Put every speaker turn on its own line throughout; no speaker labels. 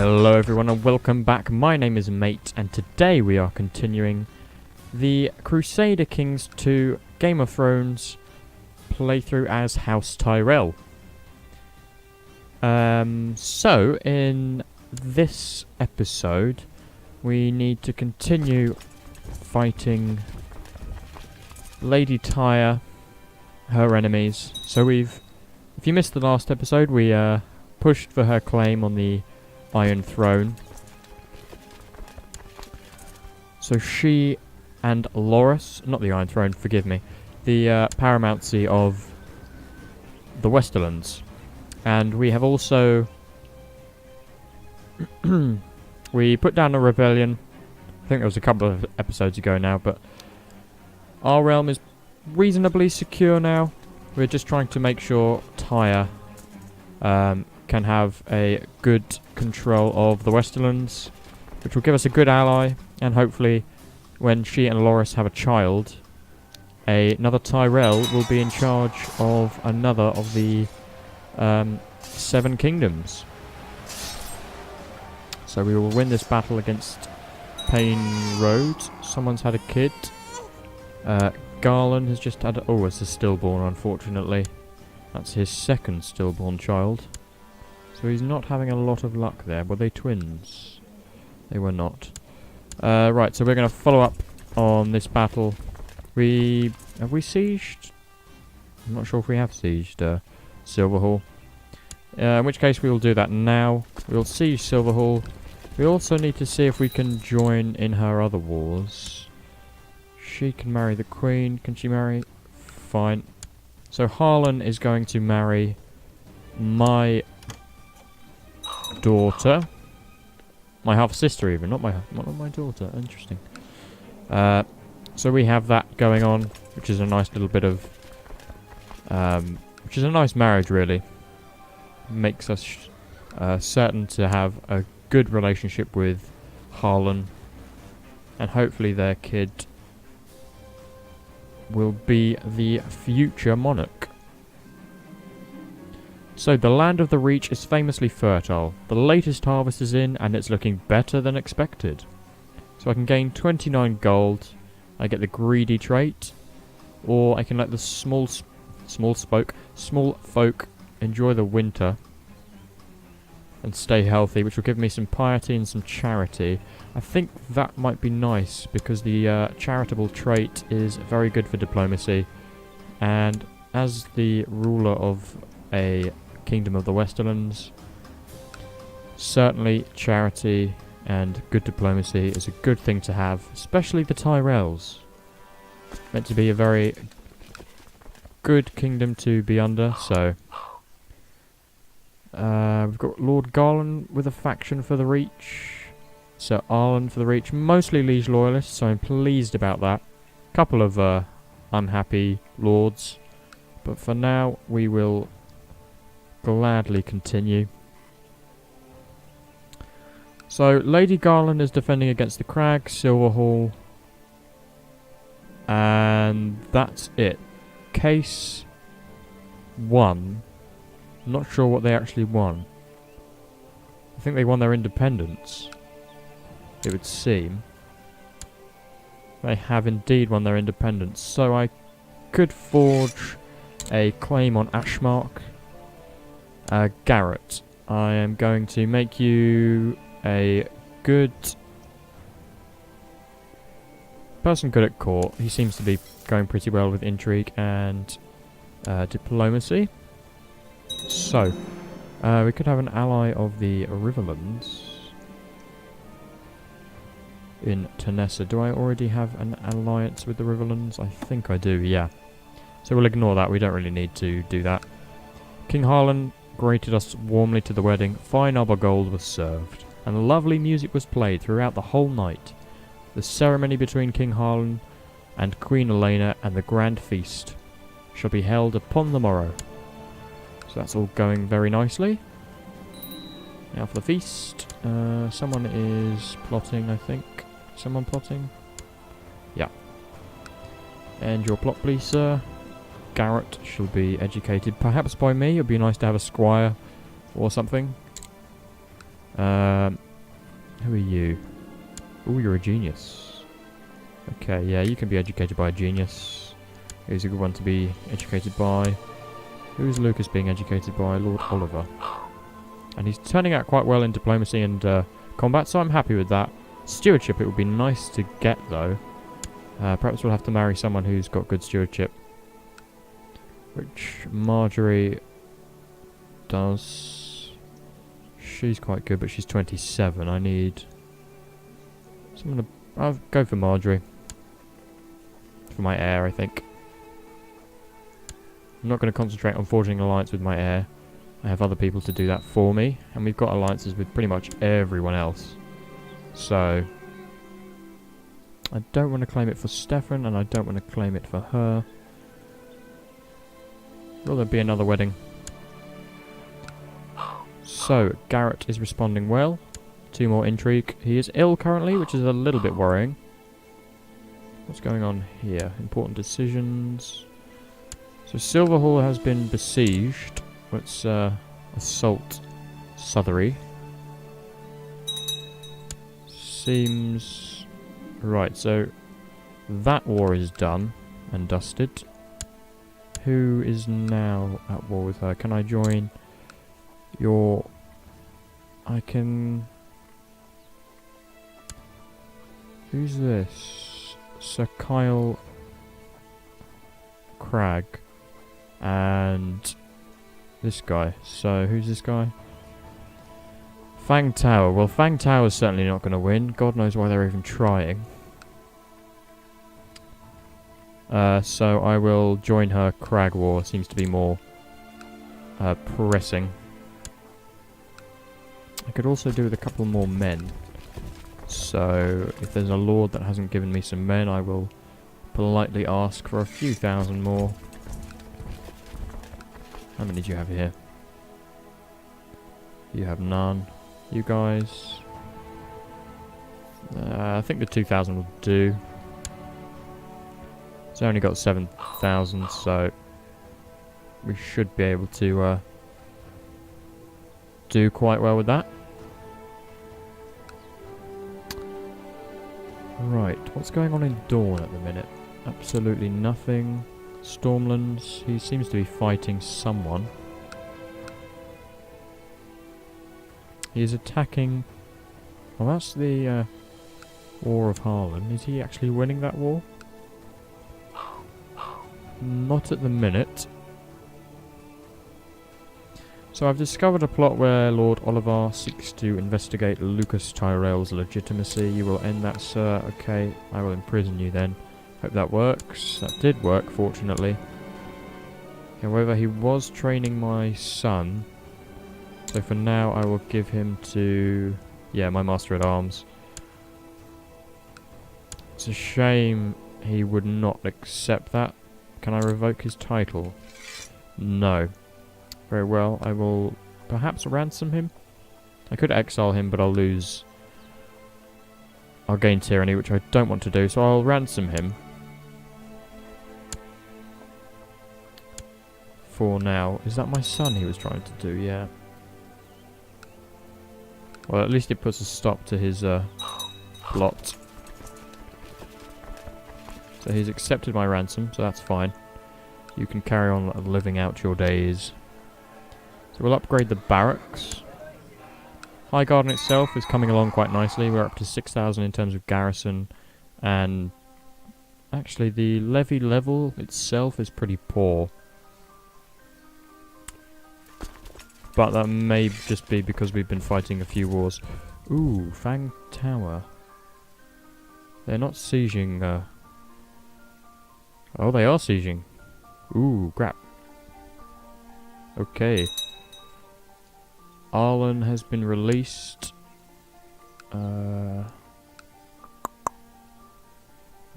Hello everyone and welcome back. My name is M.A.T.E and today we are continuing the Crusader Kings 2 Game of Thrones playthrough as House Tyrell. So in this episode we need to continue fighting Lady Tyra, her enemies. So if you missed the last episode, we pushed for her claim on the Iron Throne. So she and Loras, not the Iron Throne, forgive me, the paramountcy of the Westerlands. And we have also we put down a rebellion. I think it was a couple of episodes ago now, but our realm is reasonably secure now. We're just trying to make sure Tyra can have a good control of the Westerlands, which will give us a good ally, and hopefully when she and Loras have a child, another Tyrell will be in charge of another of the 7 kingdoms. So we will win this battle against Payne Road. Someone's had a kid. Garland has just had it's a stillborn, unfortunately. That's his second stillborn child. So he's not having a lot of luck there. Were they twins? They were not. Right, so we're going to follow up on this battle. Have we sieged? I'm not sure if we have sieged Silverhall. In which case we will do that now. We'll siege Silverhall. We also need to see if we can join in her other wars. She can marry the Queen. Can she marry? Fine. So Harlan is going to marry my daughter, my half sister, even not my daughter. Interesting. So we have that going on, which is a nice little bit of, which is a nice marriage, really. Makes us certain to have a good relationship with Harlan, and hopefully their kid will be the future monarch. So the land of the Reach is famously fertile. The latest harvest is in and it's looking better than expected. So I can gain 29 gold. I get the greedy trait, or I can let the small folk enjoy the winter and stay healthy, which will give me some piety and some charity. I think that might be nice because the charitable trait is very good for diplomacy, and as the ruler of a kingdom of the Westerlands, certainly charity and good diplomacy is a good thing to have, especially the Tyrells. Meant to be a very good kingdom to be under, so we've got Lord Garland with a faction for the Reach, Sir Arlen for the Reach, mostly Liege loyalists, so I'm pleased about that. Couple of unhappy lords, but for now we will gladly continue. So Lady Garland is defending against the Crag, Silverhall, and that's it. Case 1. Not sure what they actually won. I think they won their independence, it would seem. They have indeed won their independence, so I could forge a claim on Ashmark. Garrett, I am going to make you a good person, good at court. He seems to be going pretty well with intrigue and diplomacy. So, we could have an ally of the Riverlands in Tanessa. Do I already have an alliance with the Riverlands? I think I do, yeah. So we'll ignore that, we don't really need to do that. King Harlan greeted us warmly to the wedding. Fine arbor gold was served, and lovely music was played throughout the whole night. The ceremony between King Harlan and Queen Elena and the grand feast shall be held upon the morrow. So that's all going very nicely. Now for the feast. Someone is plotting, I think. Someone plotting? Yeah. And your plot, please, sir. Garrett shall be educated, perhaps by me. It would be nice to have a squire or something. Who are you? Oh, you're a genius. Okay, yeah, you can be educated by a genius. Who's a good one to be educated by? Who's Lucas being educated by? Lord Oliver. And he's turning out quite well in diplomacy and combat, so I'm happy with that. Stewardship, it would be nice to get, though. Perhaps we'll have to marry someone who's got good stewardship. Which Marjorie does. She's quite good, but she's 27. I need someone to... I'll go for Marjorie. For my heir, I think. I'm not going to concentrate on forging an alliance with my heir. I have other people to do that for me. And we've got alliances with pretty much everyone else. So... I don't want to claim it for Stefan, and I don't want to claim it for her. Will there be another wedding? So, Garrett is responding well. 2 more intrigue. He is ill currently, which is a little bit worrying. What's going on here? Important decisions. So, Silverhall has been besieged. Let's assault Southery. Seems... Right, so that war is done and dusted. Who is now at war with her? Can I join your... I can... Who's this? Sir Kyle Cragg. And this guy. So, who's this guy? Fang Tower. Well, Fang Tower's certainly not going to win. God knows why they're even trying. So I will join her Crag War. Seems to be more pressing. I could also do with a couple more men. So if there's a lord that hasn't given me some men, I will politely ask for a few thousand more. How many do you have here? You have none. You guys... I think the 2,000 will do. It's only got 7,000, so we should be able to do quite well with that. Right, what's going on in Dawn at the minute? Absolutely nothing. Stormlands, he seems to be fighting someone. He is attacking... Well, that's the War of Harlan. Is he actually winning that war? Not at the minute. So I've discovered a plot where Lord Oliver seeks to investigate Lucas Tyrell's legitimacy. You will end that, sir. Okay, I will imprison you then. Hope that works. That did work, fortunately. However, he was training my son. So for now, I will give him to... Yeah, my Master at Arms. It's a shame he would not accept that. Can I revoke his title? No. Very well, I will perhaps ransom him. I could exile him, but I'll lose... I'll gain tyranny, which I don't want to do, so I'll ransom him. For now. Is that my son he was trying to do? Yeah. Well, at least it puts a stop to his plot. So he's accepted my ransom, so that's fine. You can carry on living out your days. So we'll upgrade the barracks. High Garden itself is coming along quite nicely. We're up to 6,000 in terms of garrison. And actually the levy level itself is pretty poor. But that may just be because we've been fighting a few wars. Ooh, Fang Tower. They're not sieging... Oh, they are sieging. Ooh, crap. Okay. Arlen has been released.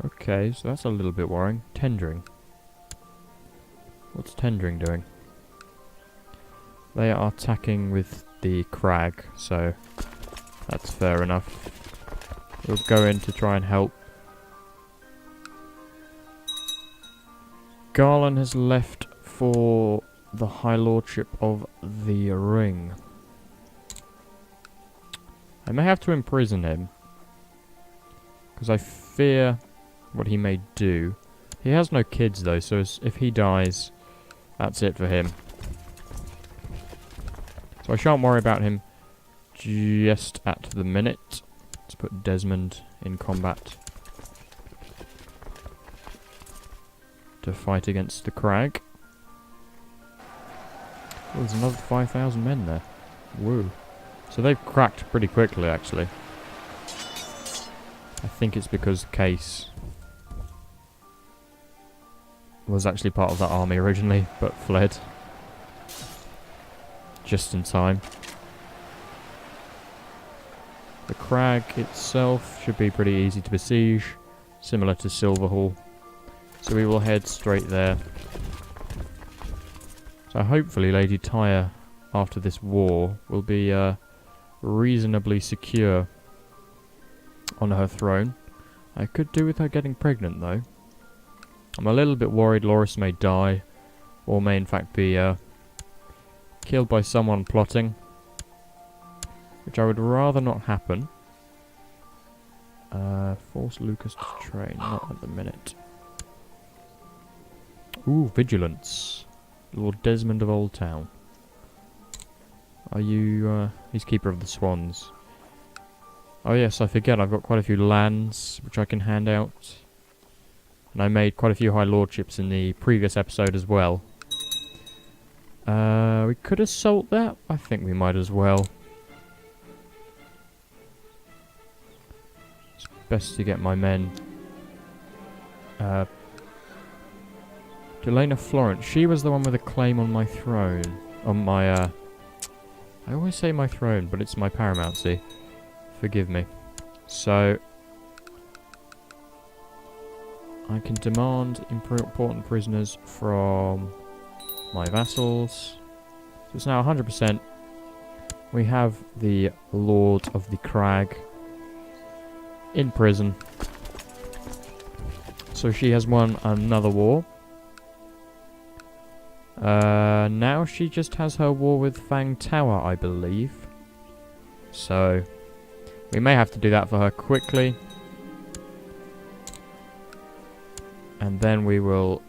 Okay, so that's a little bit worrying. Tendering. What's Tendering doing? They are attacking with the Crag, so that's fair enough. We'll go in to try and help. Garland has left for the High Lordship of the Ring. I may have to imprison him, because I fear what he may do. He has no kids though, so if he dies, that's it for him. So I shan't worry about him just at the minute. Let's put Desmond in combat to fight against the Crag. Oh, there's another 5,000 men there. Woo. So they've cracked pretty quickly, actually. I think it's because Case was actually part of that army originally, but fled just in time. The Crag itself should be pretty easy to besiege, similar to Silverhall. So we will head straight there. So hopefully Lady Tyra, after this war, will be reasonably secure on her throne. I could do with her getting pregnant though. I'm a little bit worried Loras may die, or may in fact be killed by someone plotting, which I would rather not happen. Force Lucas to train, not at the minute. Ooh, Vigilance. Lord Desmond of Old Town. Are you, he's Keeper of the Swans. Oh yes, I forget, I've got quite a few lands which I can hand out. And I made quite a few high lordships in the previous episode as well. We could assault that? I think we might as well. It's best to get my men. Delena Florence, she was the one with a claim on my throne. On my, I always say my throne, but it's my paramountcy. Forgive me. So, I can demand important prisoners from my vassals. So it's now 100%. We have the Lord of the Crag in prison. So she has won another war. Now she just has her war with Fang Tower, I believe. So, we may have to do that for her quickly. And then we will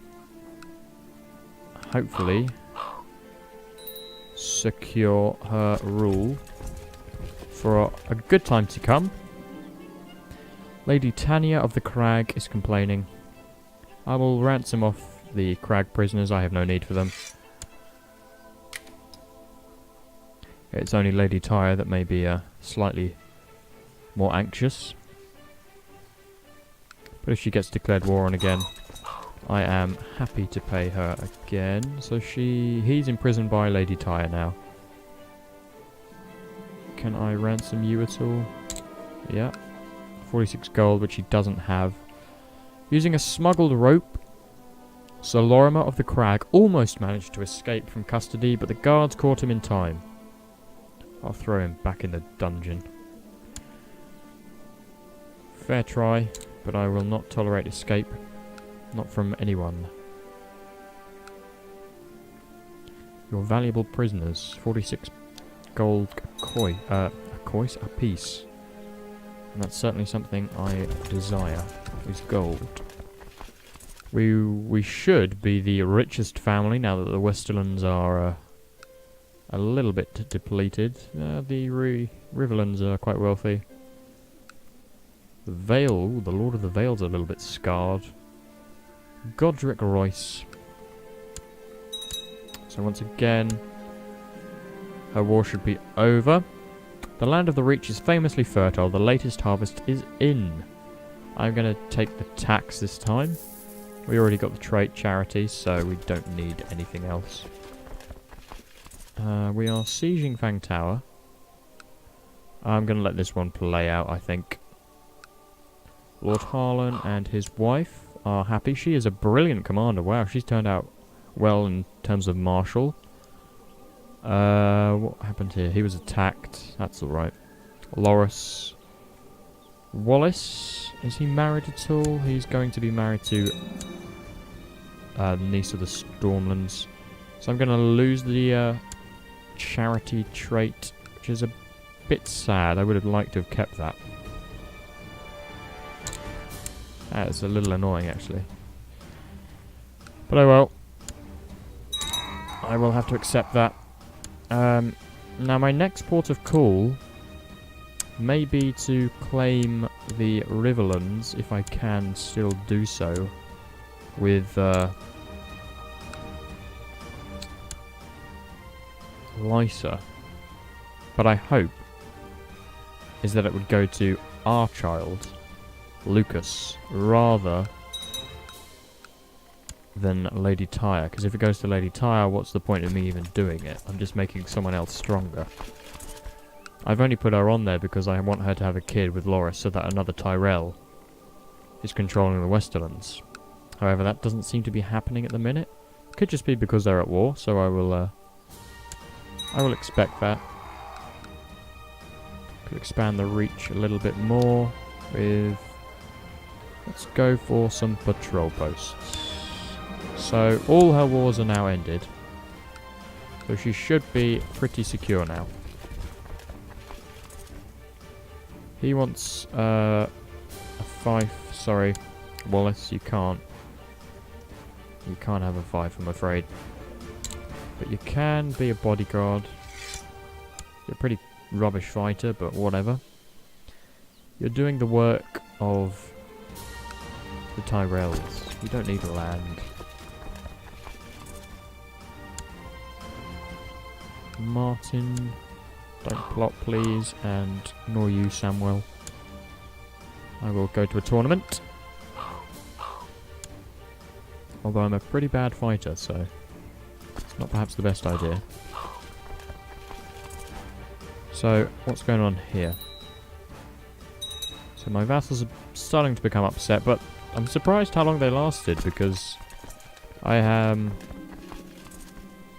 hopefully secure her rule for a good time to come. Lady Tanya of the Crag is complaining. I will ransom off the Crag prisoners, I have no need for them. It's only Lady Tyra that may be slightly more anxious. But if she gets declared war on again, I am happy to pay her again. So he's imprisoned by Lady Tyra now. Can I ransom you at all? Yeah. 46 gold, which he doesn't have. Using a smuggled rope, Sir Lorimer of the Crag almost managed to escape from custody, but the guards caught him in time. I'll throw him back in the dungeon. Fair try, but I will not tolerate escape. Not from anyone. Your valuable prisoners, 46 gold a piece. And that's certainly something I desire, is gold. We should be the richest family now that the Westerlands are a little bit depleted. The Riverlands are quite wealthy. The Vale, the Lord of the Vale's a little bit scarred. Godric Royce. So once again, her war should be over. The land of the Reach is famously fertile. The latest harvest is in. I'm going to take the tax this time. We already got the trait charity, so we don't need anything else. We are sieging Fang Tower. I'm going to let this one play out, I think. Lord Harlan and his wife are happy. She is a brilliant commander. Wow, she's turned out well in terms of martial. What happened here? He was attacked. That's alright. Loras. Wallace. Is he married at all? He's going to be married to niece of the Stormlands. So I'm going to lose the charity trait, which is a bit sad. I would have liked to have kept that. That's a little annoying, actually. But oh well. I will have to accept that. Now, my next port of call may be to claim the Riverlands, if I can still do so, with Lysa. But I hope is that it would go to our child, Lucas, rather than Lady Tyra. Because if it goes to Lady Tyra, what's the point of me even doing it? I'm just making someone else stronger. I've only put her on there because I want her to have a kid with Loras so that another Tyrell is controlling the Westerlands. However, that doesn't seem to be happening at the minute. Could just be because they're at war, so I will expect that. Could expand the reach a little bit more with... Let's go for some patrol posts. So, all her wars are now ended. So she should be pretty secure now. He wants a fife. Sorry, Wallace, you can't. You can't have a fife, I'm afraid. But you can be a bodyguard. You're a pretty rubbish fighter, but whatever. You're doing the work of the Tyrells. You don't need land. Martin, don't plot please, and nor you, Samuel. I will go to a tournament. Although I'm a pretty bad fighter, so it's not perhaps the best idea. So, what's going on here? So my vassals are starting to become upset, but I'm surprised how long they lasted, because I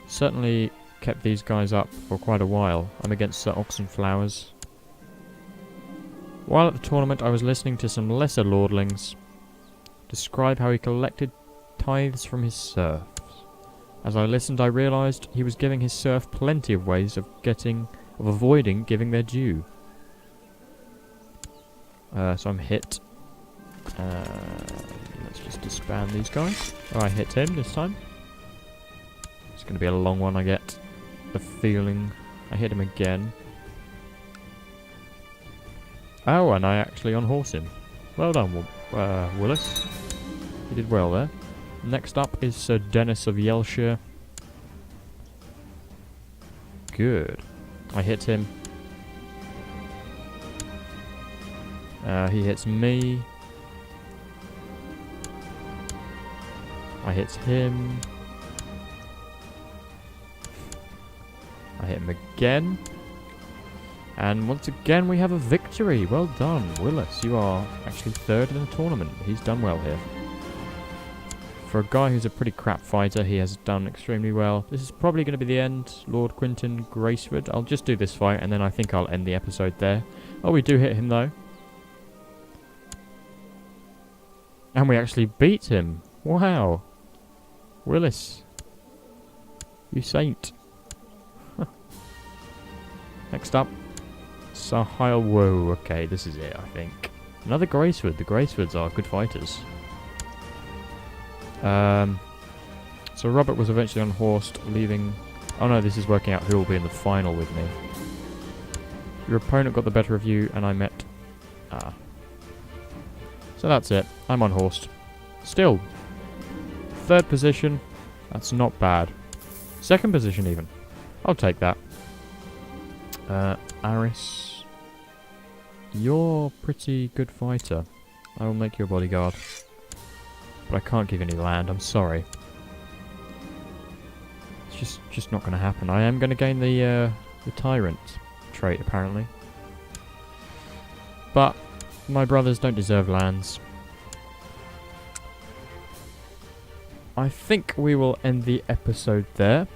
certainly kept these guys up for quite a while. I'm against Sir Oxenflowers. While at the tournament, I was listening to some lesser lordlings describe how he collected tithes from his serfs. As I listened, I realised he was giving his serf plenty of ways of avoiding giving their due. So I'm hit. Let's just disband these guys. Oh, I hit him this time. It's going to be a long one, I get the feeling. I hit him again. Oh, and I actually unhorse him. Well done, Willis. You did well there. Next up is Sir Dennis of Yelshire. Good. I hit him. He hits me. I hit him. I hit him again. And once again we have a victory. Well done, Willis. You are actually third in the tournament. He's done well here. For a guy who's a pretty crap fighter, he has done extremely well. This is probably going to be the end, Lord Quinton Graceford. I'll just do this fight, and then I think I'll end the episode there. Oh, we do hit him, though. And we actually beat him. Wow. Willis. You saint. Next up. Sahile. Whoa, okay, this is it, I think. Another Graceford. The Gracefords are good fighters. So Robert was eventually unhorsed, leaving... Oh no, this is working out who will be in the final with me. Your opponent got the better of you, and I met... Ah. So that's it. I'm unhorsed. Still. Third position. That's not bad. Second position, even. I'll take that. Aris. You're a pretty good fighter. I will make you a bodyguard. But I can't give any land, I'm sorry. It's just not going to happen. I am going to gain the Tyrant trait, apparently. But my brothers don't deserve lands. I think we will end the episode there.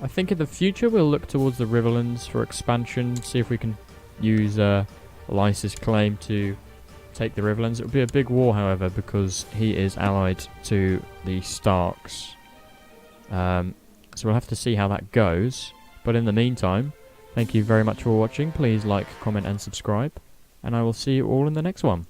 I think in the future we'll look towards the Riverlands for expansion, see if we can use Lysa's claim to take the Riverlands. It would be a big war, however, because he is allied to the Starks. So we'll have to see how that goes. But in the meantime, Thank you very much for watching. Please like, comment and subscribe. And I will see you all in the next one.